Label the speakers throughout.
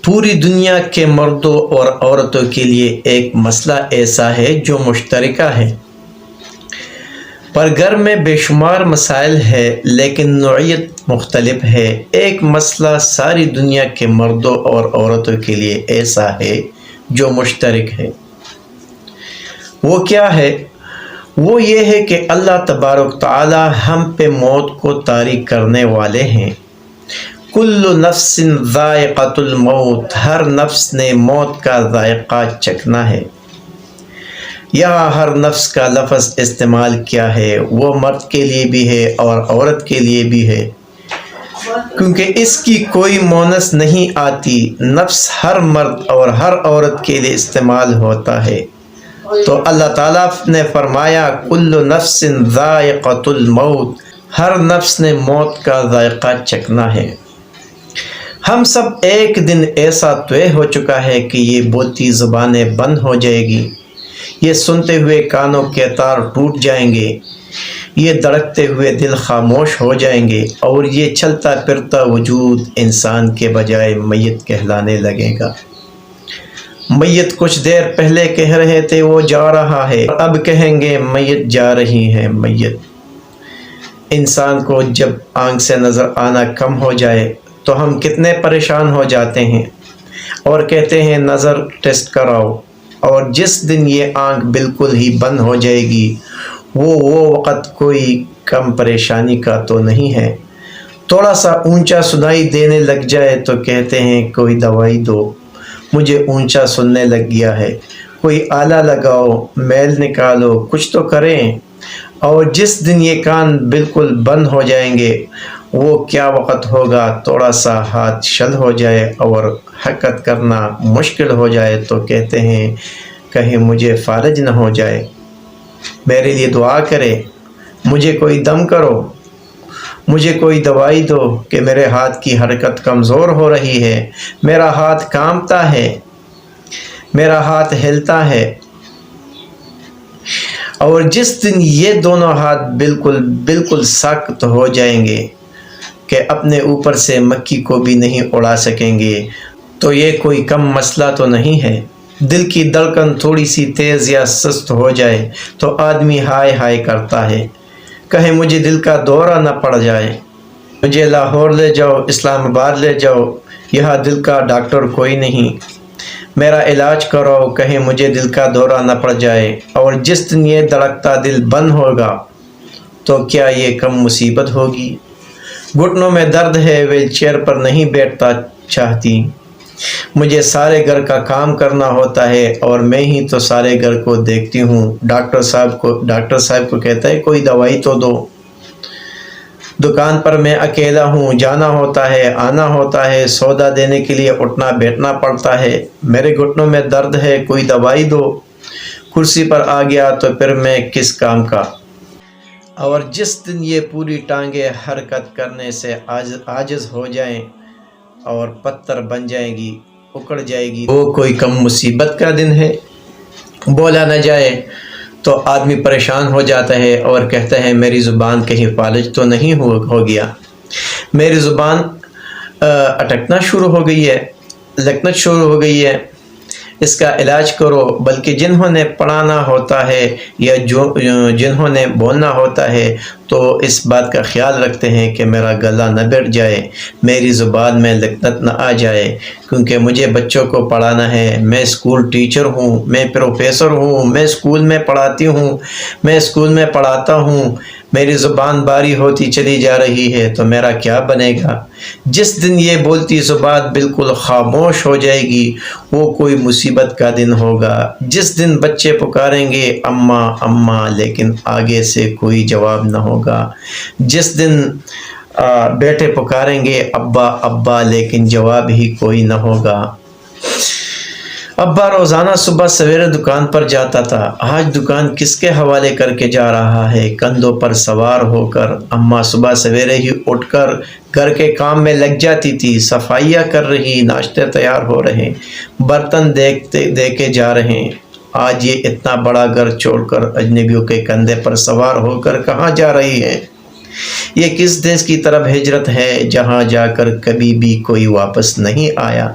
Speaker 1: پوری دنیا کے مردوں اور عورتوں کے لیے ایک مسئلہ ایسا ہے جو مشترکہ ہے، پر گھر میں بے شمار مسائل ہے لیکن نوعیت مختلف ہے۔ ایک مسئلہ ساری دنیا کے مردوں اور عورتوں کے لیے ایسا ہے جو مشترک ہے۔ وہ کیا ہے؟ وہ یہ ہے کہ اللہ تبارک تعالی ہم پہ موت کو طاری کرنے والے ہیں۔ کل نفس ذائقۃ الموت، ہر نفس نے موت کا ذائقہ چکھنا ہے۔ یہاں ہر نفس کا لفظ استعمال کیا ہے، وہ مرد کے لیے بھی ہے اور عورت کے لیے بھی ہے، کیونکہ اس کی کوئی مونس نہیں آتی۔ نفس ہر مرد اور ہر عورت کے لیے استعمال ہوتا ہے۔ تو اللہ تعالیٰ نے فرمایا کل نفس ذائقۃ الموت، ہر نفس نے موت کا ذائقہ چکھنا ہے۔ ہم سب ایک دن ایسا طے ہو چکا ہے کہ یہ بولتی زبانیں بند ہو جائے گی، یہ سنتے ہوئے کانوں کے تار ٹوٹ جائیں گے، یہ دھڑکتے ہوئے دل خاموش ہو جائیں گے، اور یہ چلتا پھرتا وجود انسان کے بجائے میت کہلانے لگے گا۔ میت کچھ دیر پہلے کہہ رہے تھے وہ جا رہا ہے، اب کہیں گے میت جا رہی ہے۔ میت انسان کو جب آنکھ سے نظر آنا کم ہو جائے تو ہم کتنے پریشان ہو جاتے ہیں اور کہتے ہیں نظر ٹیسٹ کراؤ، اور جس دن یہ آنکھ بالکل ہی بند ہو جائے گی وہ وقت کوئی کم پریشانی کا تو نہیں ہے۔ تھوڑا سا اونچا سنائی دینے لگ جائے تو کہتے ہیں کوئی دوائی دو، مجھے اونچا سننے لگ گیا ہے، کوئی آلہ لگاؤ، میل نکالو، کچھ تو کریں۔ اور جس دن یہ کان بالکل بند ہو جائیں گے وہ کیا وقت ہوگا، تھوڑا سا ہاتھ شل ہو جائے اور حرکت کرنا مشکل ہو جائے تو کہتے ہیں کہیں مجھے فالج نہ ہو جائے، میرے لیے دعا کرے، مجھے کوئی دم کرو، مجھے کوئی دوائی دو کہ میرے ہاتھ کی حرکت کمزور ہو رہی ہے، میرا ہاتھ کانپتا ہے، میرا ہاتھ ہلتا ہے۔ اور جس دن یہ دونوں ہاتھ بالکل سخت ہو جائیں گے کہ اپنے اوپر سے مکھی کو بھی نہیں اڑا سکیں گے تو یہ کوئی کم مسئلہ تو نہیں ہے۔ دل کی دھڑکن تھوڑی سی تیز یا سست ہو جائے تو آدمی ہائے ہائے کرتا ہے، کہیں مجھے دل کا دورہ نہ پڑ جائے، مجھے لاہور لے جاؤ، اسلام آباد لے جاؤ، یہاں دل کا ڈاکٹر کوئی نہیں، میرا علاج کرو، کہیں مجھے دل کا دورہ نہ پڑ جائے۔ اور جس دن یہ دھڑکتا دل بند ہوگا تو کیا یہ کم مصیبت ہوگی؟ گھٹنوں میں درد ہے، ویل چیئر پر نہیں بیٹھتا چاہتی، مجھے سارے گھر کا کام کرنا ہوتا ہے اور میں ہی تو سارے گھر کو دیکھتی ہوں۔ ڈاکٹر صاحب کو کہتا ہے کوئی دوائی تو دو، دکان پر میں اکیلا ہوں، جانا ہوتا ہے، آنا ہوتا ہے، سودا دینے کے لیے اٹھنا بیٹھنا پڑتا ہے، میرے گھٹنوں میں درد ہے، کوئی دوائی دو۔ کرسی پر آ گیا تو پھر میں کس کام کا؟ اور جس دن یہ پوری ٹانگیں حرکت کرنے سے عاجز ہو جائیں اور پتھر بن جائے گی، اکڑ جائے گی، وہ کوئی کم مصیبت کا دن ہے؟ بولا نہ جائے تو آدمی پریشان ہو جاتا ہے اور کہتا ہے میری زبان کہیں فالج تو نہیں ہو گیا، میری زبان اٹکنا شروع ہو گئی ہے، لکنت شروع ہو گئی ہے، اس کا علاج کرو۔ بلکہ جنہوں نے پڑھانا ہوتا ہے یا جنہوں نے بولنا ہوتا ہے تو اس بات کا خیال رکھتے ہیں کہ میرا گلا نہ بیٹھ جائے، میری زبان میں لکنت نہ آ جائے، کیونکہ مجھے بچوں کو پڑھانا ہے، میں اسکول ٹیچر ہوں، میں پروفیسر ہوں، میں اسکول میں پڑھاتی ہوں، میں اسکول میں پڑھاتا ہوں، میری زبان باری ہوتی چلی جا رہی ہے تو میرا کیا بنے گا؟ جس دن یہ بولتی زبان بالکل خاموش ہو جائے گی وہ کوئی مصیبت کا دن ہوگا۔ جس دن بچے پکاریں گے اماں اماں لیکن آگے سے کوئی جواب نہ ہوگا، جس دن بیٹے پکاریں گے ابا ابا لیکن جواب ہی کوئی نہ ہوگا۔ ابا روزانہ صبح سویرے دکان پر جاتا تھا، آج دکان کس کے حوالے کر کے جا رہا ہے؟ کندھوں پر سوار ہو کر۔ اماں صبح سویرے ہی اٹھ کر گھر کے کام میں لگ جاتی تھی، صفائیاں کر رہی، ناشتے تیار ہو رہے، برتن دے کے جا رہے۔ آج یہ اتنا بڑا گھر چھوڑ کر اجنبیوں کے کندھے پر سوار ہو کر کہاں جا رہی ہے؟ یہ کس دیش کی طرف ہجرت ہے جہاں جا کر کبھی بھی کوئی واپس نہیں آیا؟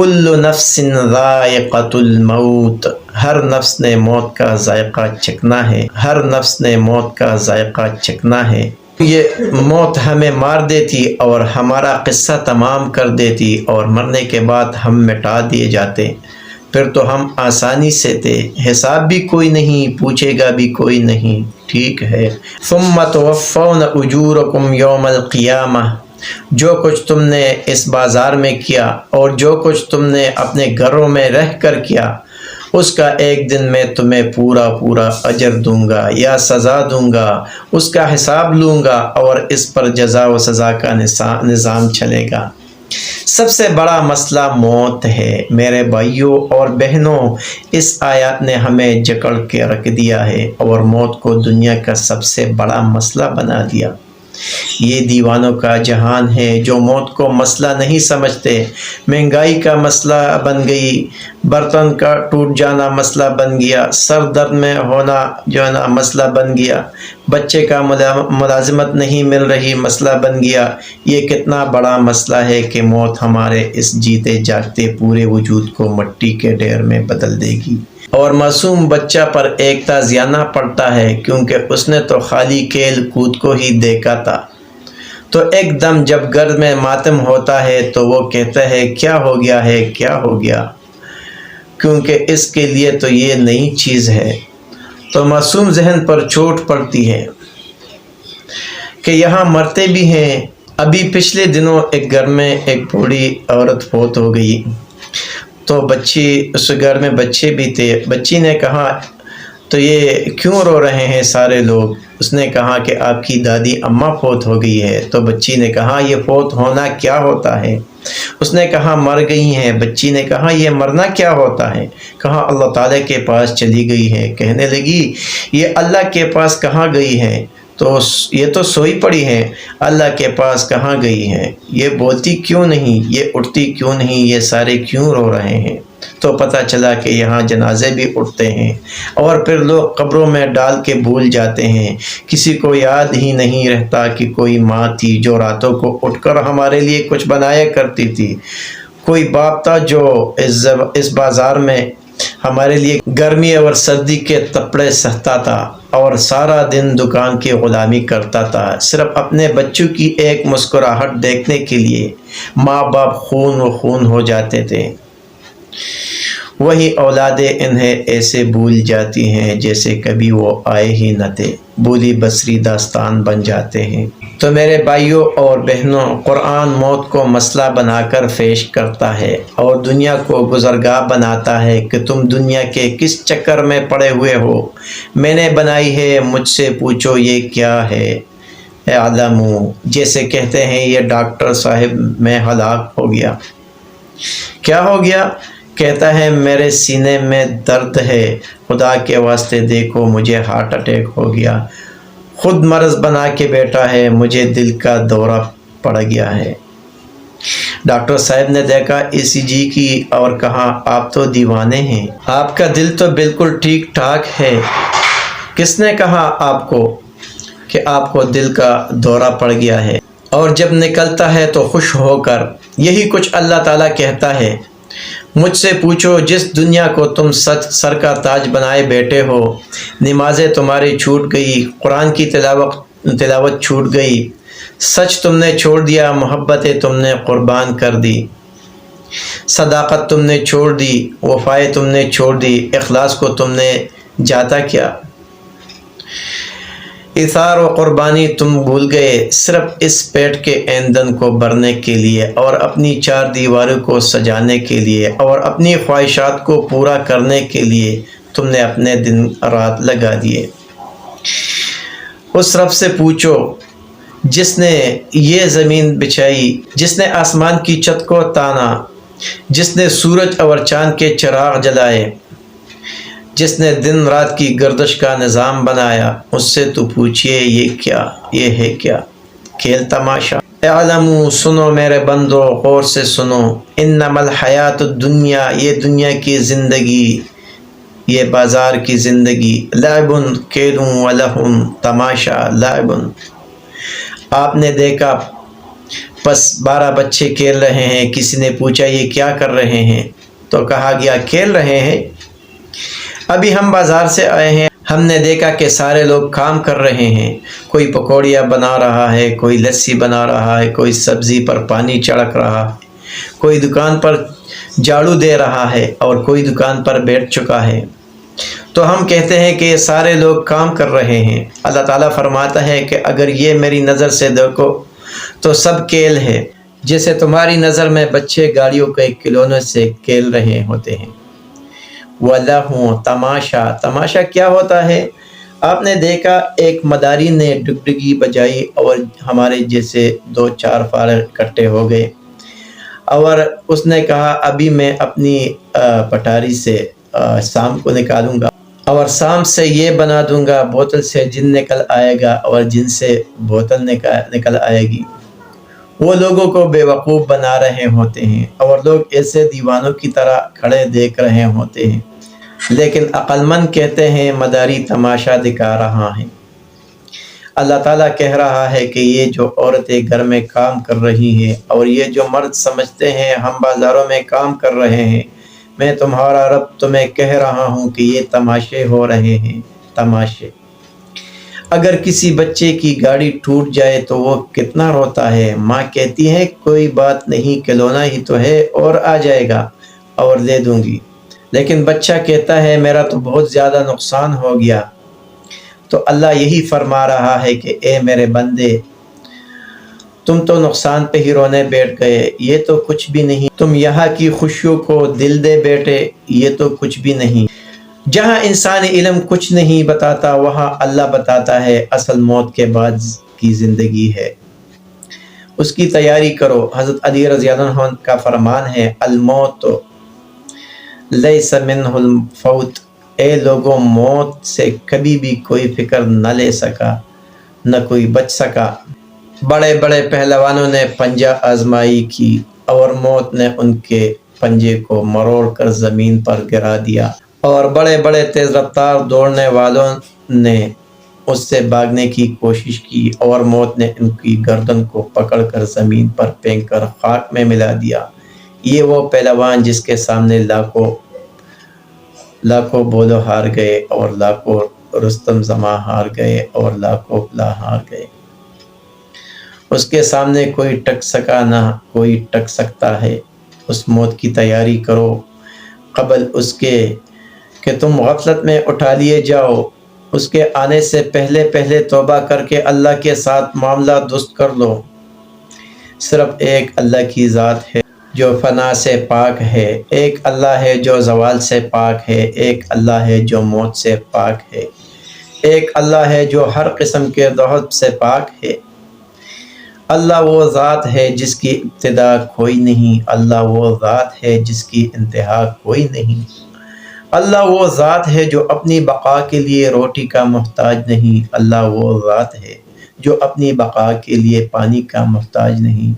Speaker 1: کل نفس ذائقۃ الموت، ہر نفس نے موت کا ذائقہ چکھنا ہے، ہر نفس نے موت کا ذائقہ چکھنا ہے۔ یہ موت ہمیں مار دیتی اور ہمارا قصہ تمام کر دیتی، اور مرنے کے بعد ہم مٹا دیے جاتے، پھر تو ہم آسانی سے تھے، حساب بھی کوئی نہیں، پوچھے گا بھی کوئی نہیں، ٹھیک ہے۔ ثم توفون اجورکم یوم القیامہ، جو کچھ تم نے اس بازار میں کیا اور جو کچھ تم نے اپنے گھروں میں رہ کر کیا، اس کا ایک دن میں تمہیں پورا اجر دوں گا یا سزا دوں گا، اس کا حساب لوں گا، اور اس پر جزا و سزا کا نظام چلے گا۔ سب سے بڑا مسئلہ موت ہے میرے بھائیوں اور بہنوں، اس آیات نے ہمیں جکڑ کے رکھ دیا ہے اور موت کو دنیا کا سب سے بڑا مسئلہ بنا دیا۔ یہ دیوانوں کا جہان ہے جو موت کو مسئلہ نہیں سمجھتے۔ مہنگائی کا مسئلہ بن گئی، برتن کا ٹوٹ جانا مسئلہ بن گیا، سر درد میں ہونا جو ہے نا مسئلہ بن گیا، بچے کا ملازمت نہیں مل رہی مسئلہ بن گیا۔ یہ کتنا بڑا مسئلہ ہے کہ موت ہمارے اس جیتے جاگتے پورے وجود کو مٹی کے ڈھیر میں بدل دے گی، اور معصوم بچہ پر ایک تازیانہ پڑتا ہے کیونکہ اس نے تو خالی کھیل کود کو ہی دیکھا تھا، تو ایک دم جب گھر میں ماتم ہوتا ہے تو وہ کہتا ہے کیا ہو گیا ہے، کیا ہو گیا، کیونکہ اس کے لیے تو یہ نئی چیز ہے۔ تو معصوم ذہن پر چوٹ پڑتی ہے کہ یہاں مرتے بھی ہیں۔ ابھی پچھلے دنوں ایک گھر میں ایک بوڑھی عورت فوت ہو گئی، تو بچی، اس گھر میں بچے بھی تھے، بچی نے کہا تو یہ کیوں رو رہے ہیں سارے لوگ؟ اس نے کہا کہ آپ کی دادی اماں فوت ہو گئی ہے۔ تو بچی نے کہا یہ فوت ہونا کیا ہوتا ہے؟ اس نے کہا مر گئی ہیں۔ بچی نے کہا یہ مرنا کیا ہوتا ہے؟ کہا اللہ تعالیٰ کے پاس چلی گئی ہے۔ کہنے لگی یہ اللہ کے پاس کہاں گئی ہے؟ تو یہ تو سوئی پڑی ہے، اللہ کے پاس کہاں گئی ہے؟ یہ بولتی کیوں نہیں، یہ اٹھتی کیوں نہیں، یہ سارے کیوں رو رہے ہیں؟ تو پتہ چلا کہ یہاں جنازے بھی اٹھتے ہیں اور پھر لوگ قبروں میں ڈال کے بھول جاتے ہیں۔ کسی کو یاد ہی نہیں رہتا کہ کوئی ماں تھی جو راتوں کو اٹھ کر ہمارے لیے کچھ بنایا کرتی تھی، کوئی باپ تھا جو اس بازار میں ہمارے لیے گرمی اور سردی کے تپڑے سہتا تھا اور سارا دن دکان کی غلامی کرتا تھا، صرف اپنے بچوں کی ایک مسکراہٹ دیکھنے کے لیے ماں باپ خون و خون ہو جاتے تھے۔ وہی اولادیں انہیں ایسے بھول جاتی ہیں جیسے کبھی وہ آئے ہی نہ تھے، بولی بصری داستان بن جاتے ہیں۔ تو میرے بھائیوں اور بہنوں، قرآن موت کو مسئلہ بنا کر پیش کرتا ہے اور دنیا کو گزرگاہ بناتا ہے کہ تم دنیا کے کس چکر میں پڑے ہوئے ہو، میں نے بنائی ہے، مجھ سے پوچھو یہ کیا ہے۔ اعلموا، جیسے کہتے ہیں یہ ڈاکٹر صاحب میں ہلاک ہو گیا۔ کیا ہو گیا؟ کہتا ہے میرے سینے میں درد ہے، خدا کے واسطے دیکھو مجھے ہارٹ اٹیک ہو گیا، خود مرض بنا کے بیٹھا ہے، مجھے دل کا دورہ پڑ گیا ہے۔ ڈاکٹر صاحب نے دیکھا ECG کی اور کہا آپ تو دیوانے ہیں، آپ کا دل تو بالکل ٹھیک ٹھاک ہے۔ کس نے کہا آپ کو کہ آپ کو دل کا دورہ پڑ گیا ہے؟ اور جب نکلتا ہے تو خوش ہو کر یہی کچھ اللہ تعالیٰ کہتا ہے، مجھ سے پوچھو جس دنیا کو تم سر کا تاج بنائے بیٹھے ہو، نمازیں تمہاری چھوٹ گئی، قرآن کی تلاوت چھوٹ گئی، سچ تم نے چھوڑ دیا، محبتیں تم نے قربان کر دی، صداقت تم نے چھوڑ دی، وفائیں تم نے چھوڑ دی، اخلاص کو تم نے جاتا کیا، اثار و قربانی تم بھول گئے، صرف اس پیٹ کے ایندھن کو بھرنے کے لیے اور اپنی چار دیواروں کو سجانے کے لیے اور اپنی خواہشات کو پورا کرنے کے لیے تم نے اپنے دن رات لگا دیے۔ اس رب سے پوچھو جس نے یہ زمین بچھائی، جس نے آسمان کی چھت کو تانا، جس نے سورج اور چاند کے چراغ جلائے، جس نے دن رات کی گردش کا نظام بنایا، اس سے تو پوچھئے یہ ہے کیا کھیل تماشا۔ اعلموا، سنو میرے بندو، غور سے سنو، انما الحیات الدنیا، یہ دنیا کی زندگی، یہ بازار کی زندگی، لعب کھیل ولہو، تماشا، لعب۔ آپ نے دیکھا بس 12 بچے کھیل رہے ہیں۔ کسی نے پوچھا یہ کیا کر رہے ہیں؟ تو کہا گیا کھیل رہے ہیں۔ ابھی ہم بازار سے آئے ہیں، ہم نے دیکھا کہ سارے لوگ کام کر رہے ہیں۔ کوئی پکوڑیاں بنا رہا ہے، کوئی لسی بنا رہا ہے، کوئی سبزی پر پانی چھڑک رہا ہے، کوئی دکان پر جھاڑو دے رہا ہے اور کوئی دکان پر بیٹھ چکا ہے۔ تو ہم کہتے ہیں کہ یہ سارے لوگ کام کر رہے ہیں۔ اللہ تعالیٰ فرماتا ہے کہ اگر یہ میری نظر سے دیکھو تو سب کھیل ہے، جیسے تمہاری نظر میں بچے گاڑیوں کے کھلونے سے کھیل رہے ہوتے ہیں۔ وَلَهُ تماشا، تماشا کیا ہوتا ہے؟ آپ نے دیکھا ایک مداری نے ڈگڈگی بجائی اور ہمارے جیسے 2-4 فارغ اکٹھے ہو گئے، اور اس نے کہا ابھی میں اپنی پٹاری سے سام کو نکالوں گا اور سام سے یہ بنا دوں گا، بوتل سے جن نکل آئے گا اور جن سے بوتل نکل آئے گی۔ وہ لوگوں کو بے وقوف بنا رہے ہوتے ہیں اور لوگ ایسے دیوانوں کی طرح کھڑے دیکھ رہے ہوتے ہیں، لیکن عقل مند کہتے ہیں مداری تماشا دکھا رہا ہے۔ اللہ تعالیٰ کہہ رہا ہے کہ یہ جو عورتیں گھر میں کام کر رہی ہیں اور یہ جو مرد سمجھتے ہیں ہم بازاروں میں کام کر رہے ہیں، میں تمہارا رب تمہیں کہہ رہا ہوں کہ یہ تماشے ہو رہے ہیں، تماشے۔ اگر کسی بچے کی گاڑی ٹوٹ جائے تو وہ کتنا روتا ہے، ماں کہتی ہے کوئی بات نہیں، کھلونا ہی تو ہے اور آ جائے گا اور دے دوں گی، لیکن بچہ کہتا ہے میرا تو بہت زیادہ نقصان ہو گیا۔ تو اللہ یہی فرما رہا ہے کہ اے میرے بندے، تم تو نقصان پہ ہی رونے بیٹھ گئے، یہ تو کچھ بھی نہیں، تم یہاں کی خوشیوں کو دل دے بیٹھے، یہ تو کچھ بھی نہیں۔ جہاں انسانی علم کچھ نہیں بتاتا وہاں اللہ بتاتا ہے اصل موت کے بعد کی زندگی ہے، اس کی تیاری کرو۔ حضرت علی رضی اللہ عنہ کا فرمان ہے الموت لیس منہ الفوت، اے لوگوں موت سے کبھی بھی کوئی فکر نہ لے سکا، نہ کوئی بچ سکا۔ بڑے بڑے پہلوانوں نے پنجہ آزمائی کی اور موت نے ان کے پنجے کو مروڑ کر زمین پر گرا دیا، اور بڑے بڑے تیز رفتار دوڑنے والوں نے اس سے بھاگنے کی کوشش کی اور موت نے ان کی گردن کو پکڑ کر زمین پر پھینک کر خاک میں ملا دیا۔ یہ وہ پہلوان جس کے سامنے لاکھوں بولو ہار گئے اور لاکھوں رستم زماں ہار گئے اور لاکھوں لا ہار گئے، اس کے سامنے کوئی ٹک سکا نہ کوئی ٹک سکتا ہے۔ اس موت کی تیاری کرو قبل اس کے کہ تم غفلت میں اٹھا لیے جاؤ۔ اس کے آنے سے پہلے توبہ کر کے اللہ کے ساتھ معاملہ درست کر لو۔ صرف ایک اللہ کی ذات ہے جو فنا سے پاک ہے، ایک اللہ ہے جو زوال سے پاک ہے، ایک اللہ ہے جو موت سے پاک ہے، ایک اللہ ہے جو ہر قسم کے ضعف سے پاک ہے۔ اللہ وہ ذات ہے جس کی ابتدا کوئی نہیں، اللہ وہ ذات ہے جس کی انتہا کوئی نہیں، اللہ وہ ذات ہے جو اپنی بقا کے لیے روٹی کا محتاج نہیں، اللہ وہ ذات ہے جو اپنی بقا کے لیے پانی کا محتاج نہیں،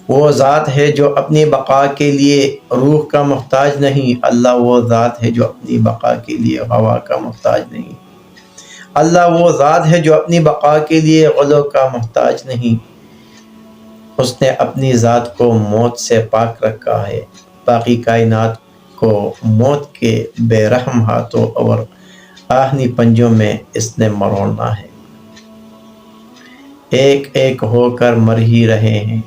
Speaker 1: وہ ذات ہے جو اپنی بقا کے لیے روح کا محتاج نہیں، اللہ وہ ذات ہے جو اپنی بقا کے لیے ہوا کا محتاج نہیں، اللہ وہ ذات ہے جو اپنی بقا کے لیے غلو کا محتاج نہیں۔ اس نے اپنی ذات کو موت سے پاک رکھا ہے، باقی کائنات کو موت کے بے رحم ہاتھوں اور آہنی پنجوں میں اس نے مروڑنا ہے۔ ایک ایک ہو کر مر ہی رہے ہیں،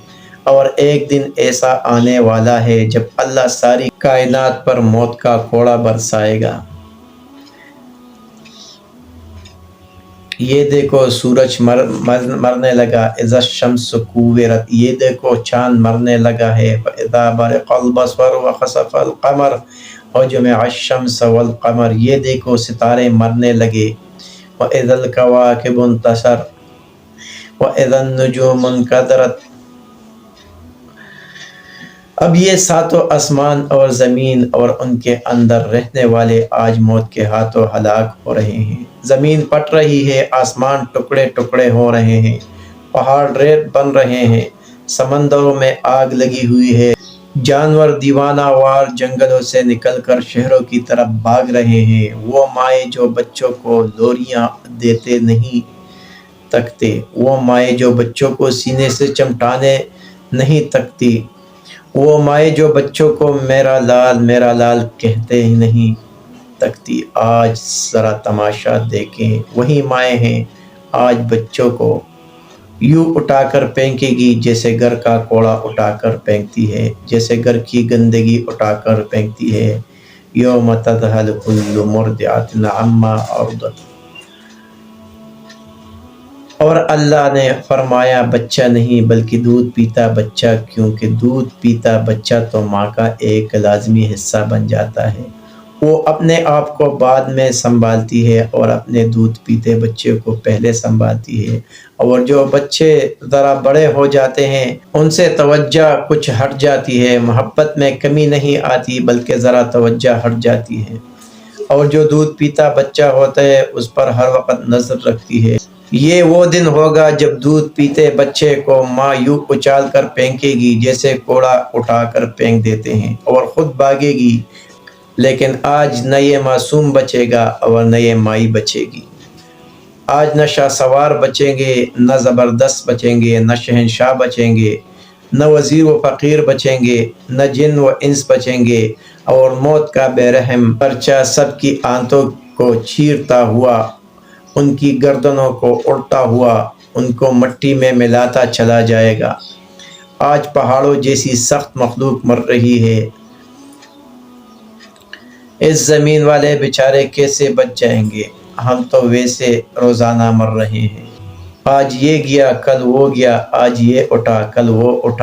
Speaker 1: اور ایک دن ایسا آنے والا ہے جب اللہ ساری کائنات پر موت کا کوڑا برسائے گا۔ یہ دیکھو سورج مرنے لگا، اذا الشمس کوورت، یہ دیکھو چاند مرنے لگا ہے، اذا برق البصر وخسف القمر وجمع الشمس والقمر، یہ دیکھو ستارے مرنے لگے، واذا الکواکب انتثر واذا النجوم انکدرت۔ اب یہ ساتوں آسمان اور زمین اور ان کے اندر رہنے والے آج موت کے ہاتھوں ہلاک ہو رہے ہیں، زمین پٹ رہی ہے، آسمان ٹکڑے ٹکڑے ہو رہے ہیں، پہاڑ ریت بن رہے ہیں، سمندروں میں آگ لگی ہوئی ہے، جانور دیوانہ وار جنگلوں سے نکل کر شہروں کی طرف بھاگ رہے ہیں۔ وہ مائیں جو بچوں کو لوریاں دیتے نہیں تکتے، وہ مائیں جو بچوں کو سینے سے چمٹانے نہیں تکتی، وہ مائیں جو بچوں کو میرا لال کہتے ہی نہیں تکتی۔ آج ذرا تماشا دیکھیں، وہی مائیں ہیں آج بچوں کو یوں اٹھا کر پھینکے گی جیسے گھر کا کوڑا اٹھا کر پھینکتی ہے، جیسے گھر کی گندگی اٹھا کر پھینکتی ہے۔ یوم تذہل کل مرضعۃ عما ارضعت۔ اور اللہ نے فرمایا بچہ نہیں بلکہ دودھ پیتا بچہ، کیونکہ دودھ پیتا بچہ تو ماں کا ایک لازمی حصہ بن جاتا ہے، وہ اپنے آپ کو بعد میں سنبھالتی ہے اور اپنے دودھ پیتے بچے کو پہلے سنبھالتی ہے۔ اور جو بچے ذرا بڑے ہو جاتے ہیں ان سے توجہ کچھ ہٹ جاتی ہے، محبت میں کمی نہیں آتی بلکہ ذرا توجہ ہٹ جاتی ہے۔ اور جو دودھ پیتا بچہ ہوتا ہے اس پر ہر وقت نظر رکھتی ہے۔ یہ وہ دن ہوگا جب دودھ پیتے بچے کو ماں یوں اچھال کر پھینکے گی جیسے کوڑا اٹھا کر پھینک دیتے ہیں اور خود بھاگے گی، لیکن آج نہ یہ معصوم بچے گا اور نہ یہ مائی بچے گی۔ آج نہ شاہ سوار بچیں گے، نہ زبردست بچیں گے، نہ شہنشاہ بچیں گے، نہ وزیر و فقیر بچیں گے، نہ جن و انس بچیں گے، اور موت کا بے رحم پرچہ سب کی آنتوں کو چیرتا ہوا، ان کی گردنوں کو اڑتا ہوا ان کو مٹی میں ملاتا چلا جائے گا۔ آج پہاڑوں جیسی سخت مخلوق مر رہی ہے، اس زمین والے بیچارے کیسے بچ جائیں گے؟ ہم تو ویسے روزانہ مر رہے ہیں، آج یہ گیا کل وہ گیا، آج یہ اٹھا کل وہ اٹھا۔